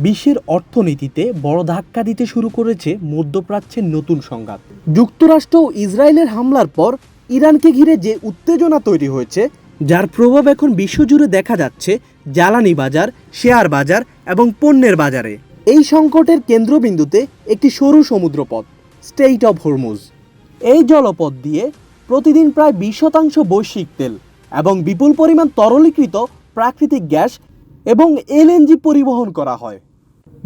বিশ্বের অর্থনীতিতে বড় ধাক্কা দিতে শুরু করেছে মধ্যপ্রাচ্যের নতুন সংঘাত। যুক্তরাষ্ট্র ও ইসরায়েলের হামলার পর ইরানকে ঘিরে যে উত্তেজনা তৈরি হয়েছে, যার প্রভাব এখন বিশ্বজুড়ে দেখা যাচ্ছে জ্বালানি বাজার, শেয়ার বাজার এবং পণ্যের বাজারে। এই সংকটের কেন্দ্রবিন্দুতে একটি সরু সমুদ্রপথ, স্ট্রেইট অফ হরমুজ। এই জলপথ দিয়ে প্রতিদিন প্রায় 20% বৈশ্বিক তেল এবং বিপুল পরিমাণ তরলীকৃত প্রাকৃতিক গ্যাস এবং এলএনজি পরিবহন করা হয়।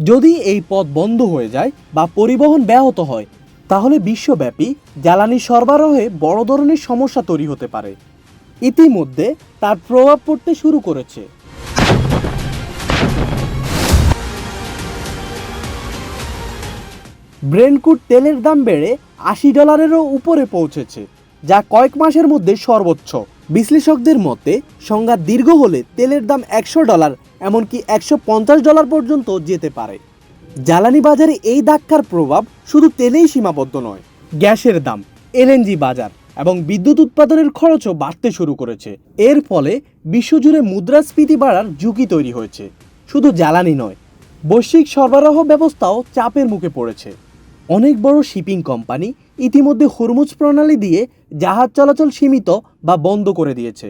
যদি এই পথ বন্ধ হয়ে যায় বা পরিবহন ব্যাহত হয়, তাহলে বিশ্বব্যাপী জ্বালানি সরবরাহে বড় ধরনের সমস্যা তৈরি হতে পারে। ইতিমধ্যে তার প্রভাব পড়তে শুরু করেছে। ব্রেন্ট ক্রুড তেলের দাম বেড়ে $80 উপরে পৌঁছেছে, যা কয়েক মাসের মধ্যে সর্বোচ্চ। বিশ্লেষকদের মতে সংঘাত দীর্ঘ হলে তেলের দাম $100 এমনকি $150 পর্যন্ত যেতে পারে। জ্বালানি বাজারে এই ধাক্কার প্রভাব শুধু তেলেই সীমাবদ্ধ নয়, গ্যাসের দাম, এলএনজি বাজার এবং বিদ্যুৎ উৎপাদনের খরচও বাড়তে শুরু করেছে। এর ফলে বিশ্বজুড়ে মুদ্রাস্ফীতি বাড়ার ঝুঁকি তৈরি হয়েছে। শুধু জ্বালানি নয়, বৈশ্বিক সরবরাহ ব্যবস্থাও চাপের মুখে পড়েছে। অনেক বড় শিপিং কোম্পানি ইতিমধ্যে হরমুজ প্রণালী দিয়ে জাহাজ চলাচল সীমিত বা বন্ধ করে দিয়েছে।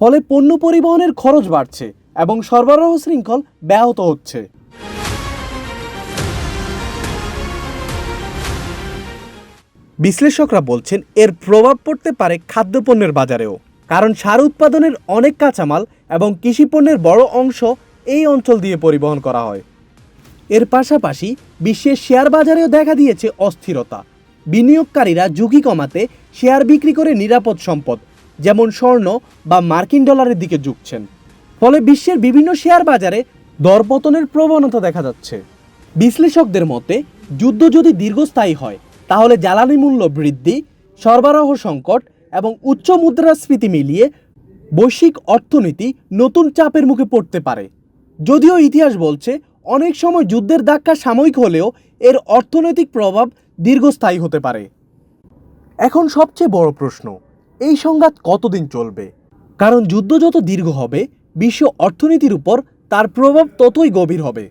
ফলে পণ্য পরিবহনের খরচ বাড়ছে এবং সরবরাহ শৃঙ্খল ব্যাহত হচ্ছে। বিশ্লেষকরা বলছেন এর প্রভাব পড়তে পারে খাদ্যপণ্যের বাজারেও, কারণ সার উৎপাদনের অনেক কাঁচামাল এবং কৃষিপণ্যের বড় অংশ এই অঞ্চল দিয়ে পরিবহন করা হয়। এর পাশাপাশি বিশ্বের শেয়ার বাজারেও দেখা দিয়েছে অস্থিরতা। বিনিয়োগকারীরা ঝুঁকি কমাতে শেয়ার বিক্রি করে নিরাপদ সম্পদ যেমন স্বর্ণ বা মার্কিন ডলারের দিকে ঝুঁকছেন। ফলে বিশ্বের বিভিন্ন শেয়ার বাজারে দরপতনের প্রবণতা দেখা যাচ্ছে। বিশ্লেষকদের মতে যুদ্ধ যদি দীর্ঘস্থায়ী হয়, তাহলে জ্বালানি মূল্য বৃদ্ধি, সরবরাহ সংকট এবং উচ্চ মুদ্রাস্ফীতি মিলিয়ে বৈশ্বিক অর্থনীতি নতুন চাপের মুখে পড়তে পারে। যদিও ইতিহাস বলছে অনেক সময় যুদ্ধের ধাক্কা সাময়িক হলেও এর অর্থনৈতিক প্রভাব দীর্ঘস্থায়ী হতে পারে। এখন সবচেয়ে বড় প্রশ্ন, এই সংঘাত কতদিন চলবে? কারণ যুদ্ধ যত দীর্ঘ হবে, বিশ্ব অর্থনীতির উপর তার প্রভাব ততই গভীর হবে।